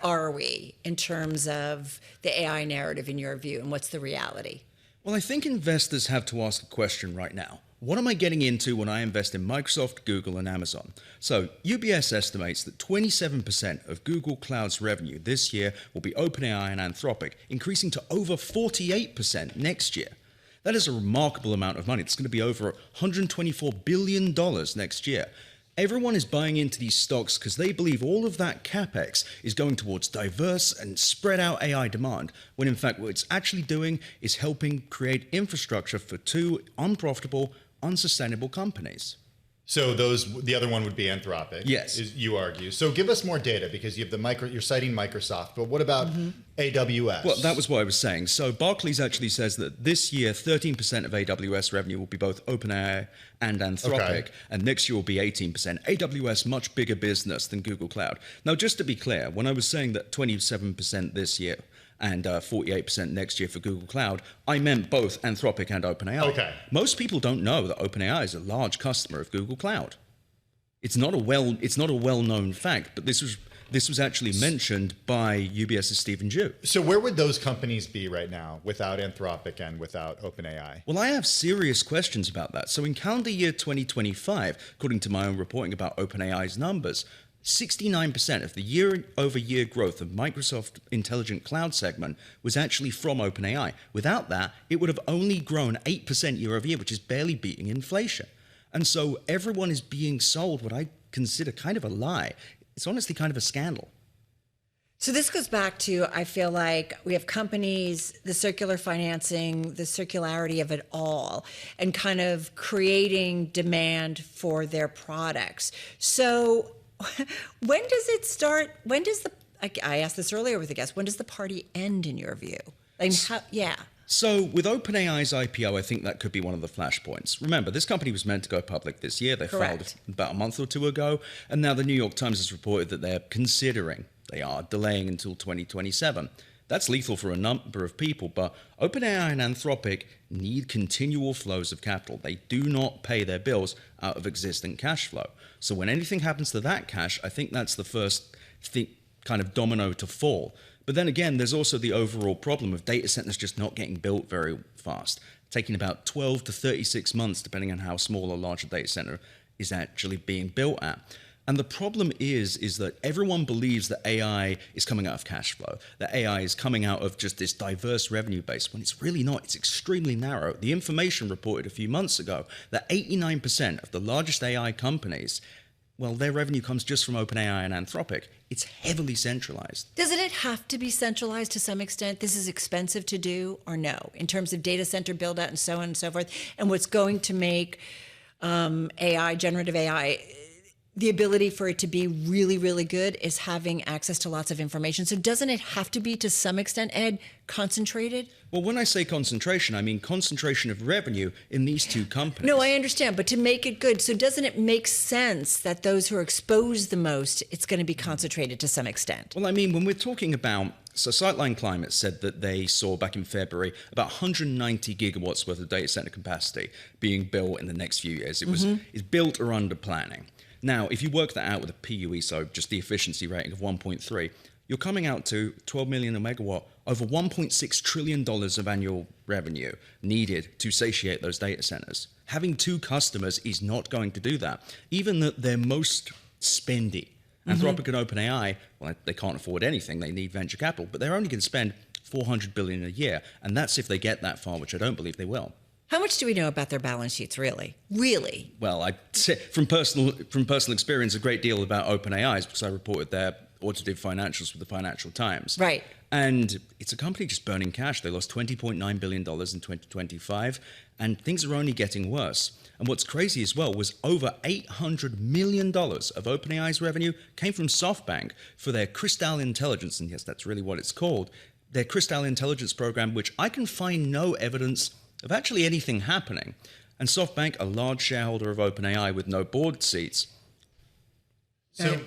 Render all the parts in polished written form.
are we in terms of the AI narrative in your view, and what's the reality? Well, I think investors have to ask a question right now. What am I getting into when I invest in Microsoft, Google, and Amazon? So UBS estimates that 27% of Google Cloud's revenue this year will be OpenAI and Anthropic, increasing to over 48% next year. That is a remarkable amount of money. It's going to be over $124 billion next year. Everyone is buying into these stocks because they believe all of that capex is going towards diverse and spread out AI demand, when in fact what it's actually doing is helping create infrastructure for two unprofitable, unsustainable companies. So the other one would be Anthropic. Yes. You argue. So give us more data, because you have you're citing Microsoft, but what about AWS? Well, that was what I was saying. So Barclays actually says that this year, 13% of AWS revenue will be both OpenAI and Anthropic, and next year will be 18%. AWS, much bigger business than Google Cloud. Now, just to be clear, when I was saying that 27% this year and 48% next year for Google Cloud, I meant both Anthropic and OpenAI. Okay. Most people don't know that OpenAI is a large customer of Google Cloud. It's not a well-known fact, but this was actually mentioned by UBS's Stephen Ju. So where would those companies be right now without Anthropic and without OpenAI? Well, I have serious questions about that. So in calendar year 2025, according to my own reporting about OpenAI's numbers, 69% of the year-over-year growth of Microsoft Intelligent Cloud segment was actually from OpenAI. Without that, it would have only grown 8% year-over-year, which is barely beating inflation. And so everyone is being sold what I consider kind of a lie. It's honestly kind of a scandal. So this goes back to, I feel like we have companies, the circular financing, the circularity of it all, and kind of creating demand for their products. So when does it start? When does I asked this earlier with the guest, when does the party end in your view? So with OpenAI's IPO, I think that could be one of the flashpoints. Remember, this company was meant to go public this year. They filed about a month or two ago. And now the New York Times has reported that they are delaying until 2027. That's lethal for a number of people, but OpenAI and Anthropic need continual flows of capital. They do not pay their bills out of existing cash flow. So when anything happens to that cash, I think that's the first kind of domino to fall. But then again, there's also the overall problem of data centers just not getting built very fast, taking about 12 to 36 months, depending on how small or large a data center is actually being built at. And the problem is that everyone believes that AI is coming out of cash flow, that AI is coming out of just this diverse revenue base, when it's really not. It's extremely narrow. The information reported a few months ago that 89% of the largest AI companies, well, their revenue comes just from OpenAI and Anthropic. It's heavily centralized. Doesn't it have to be centralized to some extent? This is expensive to do, or no, in terms of data center build out and so on and so forth? And what's going to make AI, generative AI, the ability for it to be really, really good is having access to lots of information. So doesn't it have to be, to some extent, Ed, concentrated? Well, when I say concentration, I mean concentration of revenue in these two companies. No, I understand, but to make it good, so doesn't it make sense that those who are exposed the most, it's going to be concentrated to some extent? Well, I mean, when we're talking about, so Sightline Climate said that they saw back in February about 190 gigawatts worth of data center capacity being built in the next few years. It's built or under planning. Now, if you work that out with a PUE, so just the efficiency rating of 1.3, you're coming out to 12 million a megawatt, over $1.6 trillion of annual revenue needed to satiate those data centers. Having two customers is not going to do that. Even their most spendy, Anthropic and OpenAI, well, they can't afford anything. They need venture capital, but they're only going to spend $400 billion a year. And that's if they get that far, which I don't believe they will. How much do we know about their balance sheets, really? Really? Well, I say from personal experience, a great deal about OpenAI's, because I reported their audited financials with the Financial Times. Right. And it's a company just burning cash. They lost $20.9 billion in 2025, and things are only getting worse. And what's crazy as well was over $800 million of OpenAI's revenue came from SoftBank for their Crystal Intelligence, and yes, that's really what it's called, their Crystal Intelligence program, which I can find no evidence of actually anything happening. And SoftBank, a large shareholder of OpenAI with no board seats. Go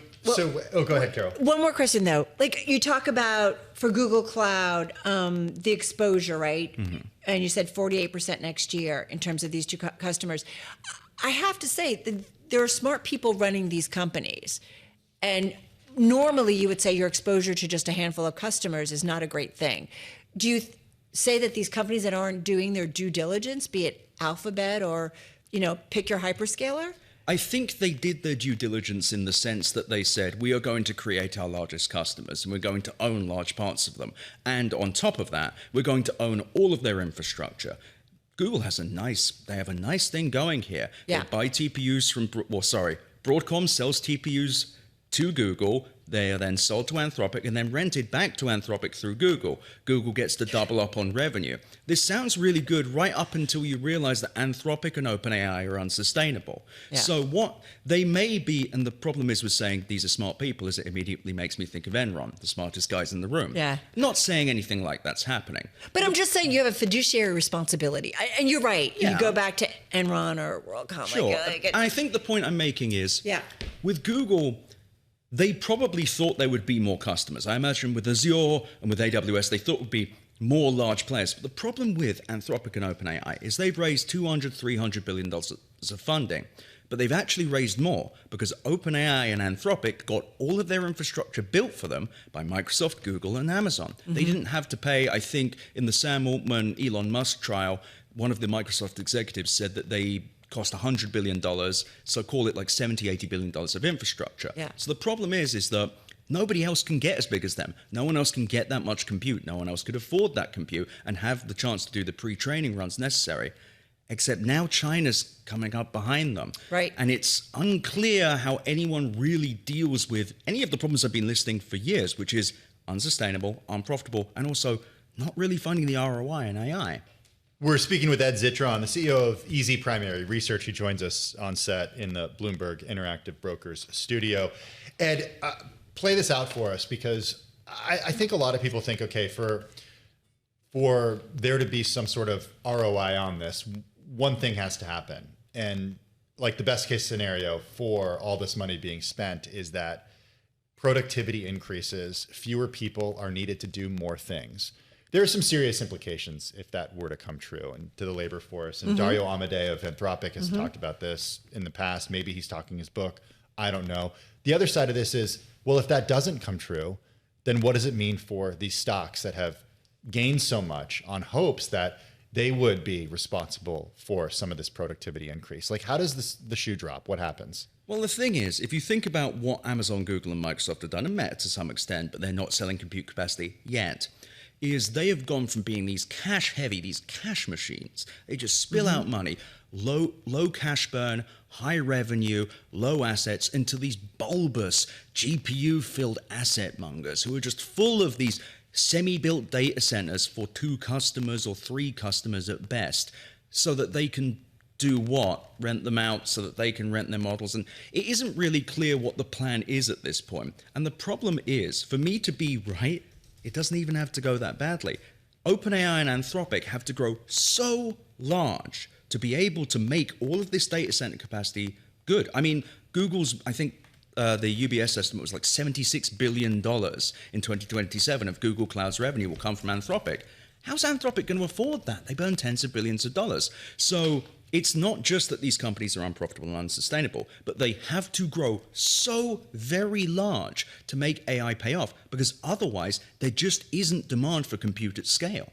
ahead, Carol. One more question, though. Like, you talk about, for Google Cloud, the exposure, right? And you said 48% next year in terms of these two customers. I have to say, that there are smart people running these companies. And normally you would say your exposure to just a handful of customers is not a great thing. Do you say that these companies that aren't doing their due diligence, be it Alphabet or, pick your hyperscaler? I think they did their due diligence in the sense that they said, we are going to create our largest customers and we're going to own large parts of them. And on top of that, we're going to own all of their infrastructure. Google has they have a nice thing going here. Yeah. They buy TPUs Broadcom sells TPUs to Google. They are then sold to Anthropic and then rented back to Anthropic through Google. Google gets to double up on revenue. This sounds really good right up until you realize that Anthropic and OpenAI are unsustainable. Yeah. So what they may be, and the problem is with saying these are smart people, is it immediately makes me think of Enron, the smartest guys in the room. Yeah. Not saying anything like that's happening. But I'm just saying you have a fiduciary responsibility. And you're right. Yeah. You go back to Enron or WorldCom. Sure. And I think the point I'm making is, yeah, with Google, they probably thought there would be more customers. I imagine with Azure and with AWS, they thought would be more large players. But the problem with Anthropic and OpenAI is they've raised $200-300 billion of funding, but they've actually raised more because OpenAI and Anthropic got all of their infrastructure built for them by Microsoft, Google, and Amazon. Mm-hmm. They didn't have to pay, I think, in the Sam Altman, Elon Musk trial, one of the Microsoft executives said that they cost $100 billion, so call it like $70-80 billion of infrastructure. Yeah. So the problem is that nobody else can get as big as them. No one else can get that much compute. No one else could afford that compute and have the chance to do the pre-training runs necessary. Except now China's coming up behind them. Right. And it's unclear how anyone really deals with any of the problems I've been listing for years, which is unsustainable, unprofitable, and also not really finding the ROI in AI. We're speaking with Ed Zitron, the CEO of Easy Primary Research. He joins us on set in the Bloomberg Interactive Brokers studio. Ed, play this out for us because I think a lot of people think, okay, for there to be some sort of ROI on this, one thing has to happen. And like the best case scenario for all this money being spent is that productivity increases, fewer people are needed to do more things. There are some serious implications if that were to come true and to the labor force. And Dario Amodei of Anthropic has talked about this in the past. Maybe he's talking his book. I don't know. The other side of this is, well, if that doesn't come true, then what does it mean for these stocks that have gained so much on hopes that they would be responsible for some of this productivity increase? Like, how does the shoe drop? What happens? Well, the thing is, if you think about what Amazon, Google, and Microsoft have done, and Meta to some extent, but they're not selling compute capacity yet, is they have gone from being these cash heavy, these cash machines. They just spill out money, low cash burn, high revenue, low assets, into these bulbous GPU-filled asset mongers who are just full of these semi-built data centers for 2 customers or 3 customers at best, so that they can do what? Rent them out so that they can rent their models. And it isn't really clear what the plan is at this point. And the problem is, for me to be right, it doesn't even have to go that badly. OpenAI and Anthropic have to grow so large to be able to make all of this data center capacity good. I mean, Google's, I think the UBS estimate was like $76 billion in 2027 of Google Cloud's revenue will come from Anthropic. How's Anthropic going to afford that? They burn tens of billions of dollars. So it's not just that these companies are unprofitable and unsustainable, but they have to grow so very large to make AI pay off, because otherwise there just isn't demand for compute at scale.